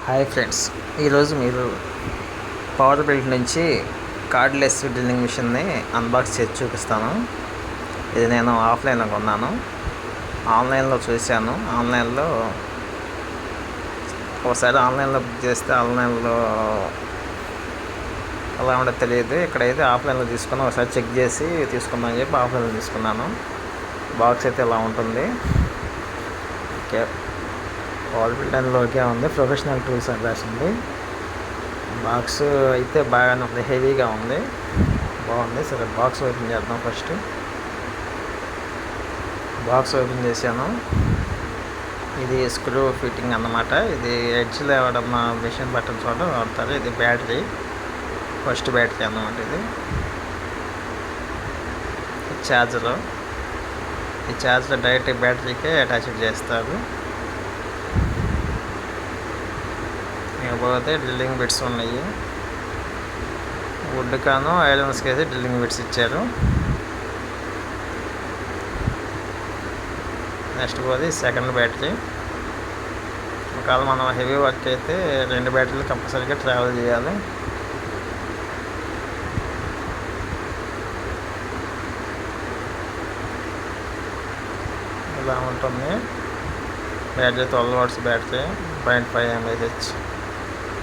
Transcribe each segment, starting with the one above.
Hi friends, ఈరోజు మీరు power build నుంచి కార్డ్లెస్ డ్రిల్లింగ్ మిషన్ని అన్బాక్స్ చేసి చూపిస్తాను. ఇది నేను ఆఫ్లైన్లో కొన్నాను. ఆన్లైన్లో చూశాను. ఒకసారి ఆన్లైన్లో బుక్ చేస్తే ఆన్లైన్లో ఎలా ఉండదు తెలియదు. ఇక్కడైతే ఆఫ్లైన్లో తీసుకున్నాను. ఒకసారి చెక్ చేసి తీసుకుందామని చెప్పి ఆఫ్లైన్లో తీసుకున్నాను. బాక్స్ అయితే ఇలా ఉంటుంది. ఓకే, పవర్ బిల్డ్ అని లోకే ఉంది. ప్రొఫెషనల్ టూల్స్ అని రాసింది. బాక్స్ అయితే బాగానే ఉంది, హెవీగా ఉంది, బాగుంది. సరే, బాక్స్ ఓపెన్ చేద్దాం. ఫస్ట్ బాక్స్ ఓపెన్ చేశాను. ఇది స్క్రూ ఫిట్టింగ్ అన్నమాట. ఇది ఎడ్జ్లో ఎవడన్నా మిషన్ బట్టన్ చోట వాడతారు. ఇది బ్యాటరీ, ఫస్ట్ బ్యాటరీ అన్నమాట. ఇది ఛార్జరు. ఈ ఛార్జర్ డైరెక్ట్ బ్యాటరీకే అటాచ్ చేస్తారు. ఇకపోతే డ్రిల్లింగ్ బిట్స్ ఉన్నాయి. వుడ్ కాను ఐరన్స్కి అయితే డ్రిల్లింగ్ బిట్స్ ఇచ్చారు. నెక్స్ట్ పోతే సెకండ్ బ్యాటరీ. ఒకవేళ మనం హెవీ వర్క్ అయితే 2 బ్యాటరీలు కంపల్సరీగా ట్రావెల్ చేయాలి. ఇలా ఉంటుంది. Battery 12 watts battery, 0.5 mAh.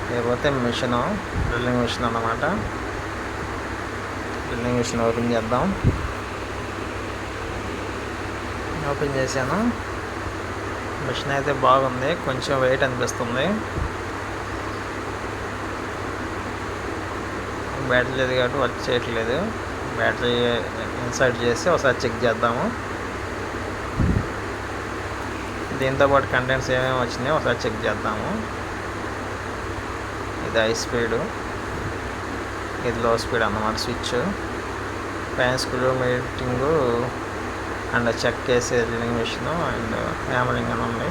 లేకపోతే మిషన్, డ్రిల్లింగ్ మిషన్ అన్నమాట. డ్రిల్లింగ్ మిషన్ ఓపెన్ చేద్దాం. ఓపెన్ చేశాను. మిషన్ అయితే బాగుంది, కొంచెం వెయిట్ అనిపిస్తుంది. బ్యాటరీ లేదు కాబట్టి వర్క్ చేయట్లేదు. బ్యాటరీ ఇన్సర్ట్ చేసి ఒకసారి చెక్ చేద్దాము. దీంతోపాటు కంటెంట్స్ ఏమేమి వచ్చినాయో ఒకసారి చెక్ చేద్దాము. ఇది హై స్పీడు, ఇది లో స్పీడ్ అన్నమాట. Switch, fan screw meeting and check చేసే డ్రిల్లింగ్ మిషన్ అండ్ హ్యామరింగ్ అని ఉంది.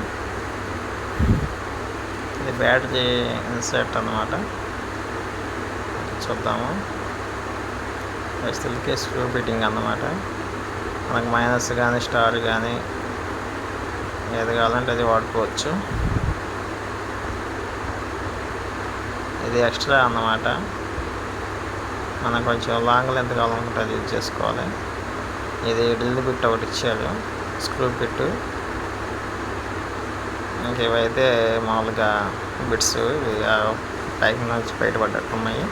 ఇది బ్యాటరీ ఇన్సర్ట్ అన్నమాట. చూద్దాము. వస్తువులకి స్క్రూ ఫిట్టింగ్ అన్నమాట. మనకు మైనస్ కానీ స్టార్ కానీ ఏది కావాలంటే అది వాడుకోవచ్చు. ఇది ఎక్స్ట్రా అన్నమాట. మనం కొంచెం లాంగ్ లెంత్ కావాలనుకుంటే అది యూజ్ చేసుకోవాలి. ఇది డ్రిల్ బిట్ ఒకటి ఇచ్చారు, స్క్రూ బిట్. ఇంకేవైతే మామూలుగా బిట్స్ ప్యాకింగ్ నుంచి బయటపడ్డట్టు ఉన్నాయి.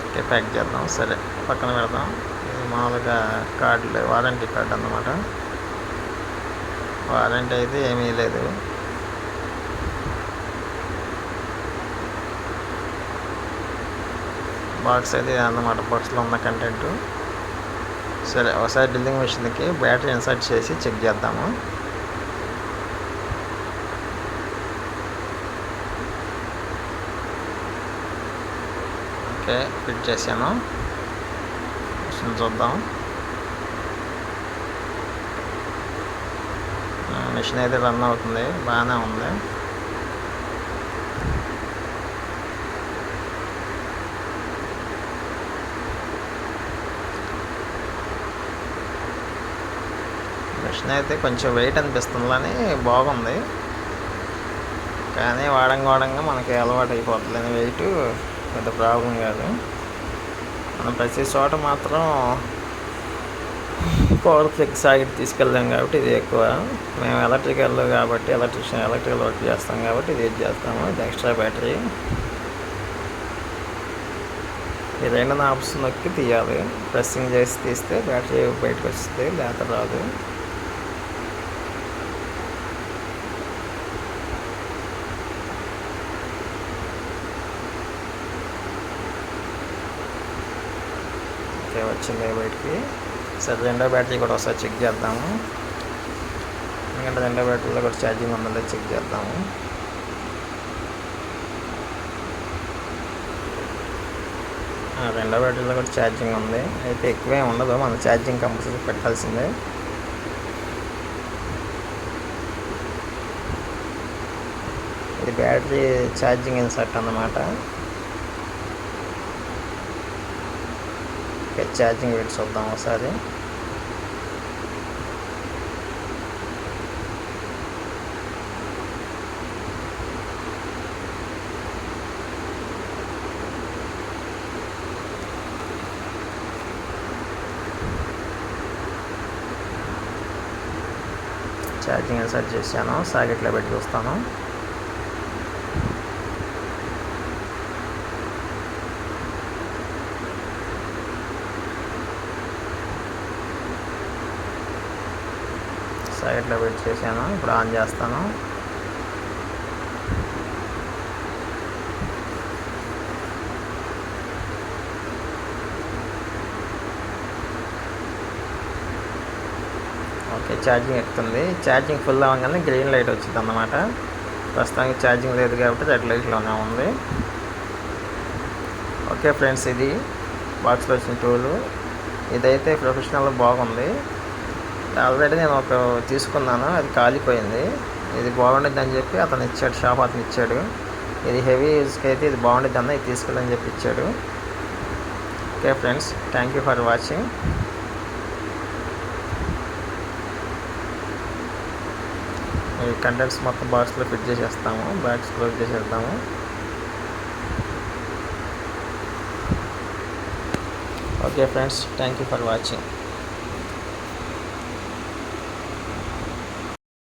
ఓకే, ప్యాక్ చేద్దాం. సరే, పక్కన పెడదాం. ఇది మామూలుగా కార్డులు, వారంటీ కార్డు అన్నమాట. వారంటీ అయితే ఏమీ లేదు. బాక్స్ అయితే అన్నమాట. బాక్స్లో ఉన్న కంటెంట్. సరే, ఒకసారి డ్రిల్లింగ్ మిషన్కి బ్యాటరీ ఇన్సర్ట్ చేసి చెక్ చేద్దాము. ఓకే, ఫిట్ చేశాను. మిషన్ చూద్దాం. మిషన్ అయితే రన్ అవుతుంది, బాగానే ఉంది. మిషన్ అయితే కొంచెం వెయిట్ అనిపిస్తుంది, కానీ బాగుంది. కానీ వాడంగా మనకి అలవాటు అయిపోతుంది. వెయిట్ పెద్ద ప్రాబ్లం కాదు. మనం ప్రతి చోట మాత్రం పవర్ ఫ్లెక్స్ సాకెట్ తీసుకెళ్దాం కాబట్టి ఇది ఎక్కువ. మేము ఎలక్ట్రికల్ కాబట్టి ఎలక్ట్రికల్ వర్క్ చేస్తాం కాబట్టి ఇది యూజ్ చేస్తాము. ఇది ఎక్స్ట్రా బ్యాటరీ. ఈ 2 నాబ్స్ నొక్కి తీయాలి. ప్రెస్సింగ్ చేసి తీస్తే బ్యాటరీ బయటకు వస్తుంది, లేత రాదు. ఓకే, వచ్చింది బయటికి. సరే, రెండో బ్యాటరీ కూడా ఒకసారి చెక్ చేద్దాము. ఎందుకంటే రెండో బ్యాటరీలో కూడా ఛార్జింగ్ ఉందో చెక్ చేద్దాము. రెండో బ్యాటరీలో కూడా ఛార్జింగ్ ఉంది. అయితే ఎక్కువే ఉండదు, మనం ఛార్జింగ్ కంపల్సరీ పెట్టాల్సిందే. ఇది బ్యాటరీ ఛార్జింగ్ ఇన్సర్ట్ అన్నమాట. ఛార్జింగ్ పెట్టి చూద్దాం ఒకసారి. ఛార్జింగ్ ఇన్సర్ట్ చేశాను, సాకెట్లో పెట్టి చూస్తాను. సాకెట్లో పెట్టి చేశాను. ఇప్పుడు ఆన్ చేస్తాను. ఓకే, ఛార్జింగ్ ఎక్కుతుంది. ఛార్జింగ్ ఫుల్ అవ్వగానే గ్రీన్ లైట్ వచ్చింది అన్నమాట. ప్రస్తుతానికి ఛార్జింగ్ లేదు కాబట్టి రెడ్ లైట్లోనే ఉంది. ఓకే ఫ్రెండ్స్, ఇది బాక్స్లో వచ్చిన టూలు. ఇదైతే ప్రొఫెషనల్ బాగుంది. ఆల్రెడీ నేను ఒక తీసుకున్నాను, అది కాలిపోయింది. ఇది బాగుండిద్ది అని చెప్పి అతను ఇచ్చాడు, షాప్ అతను ఇచ్చాడు. ఇది హెవీ యూజ్కి అయితే ఇది బాగుండిద్ది అన్న, ఇది తీసుకెళ్ళని చెప్పి ఇచ్చాడు. Okay friends, thank you for watching. ఈ కంటెంట్స్ మొత్తం బాక్స్లో ఫిట్ చేసేస్తాము, బాక్స్ క్లోజ్ చేసేద్దాము. Okay friends, thank you for watching.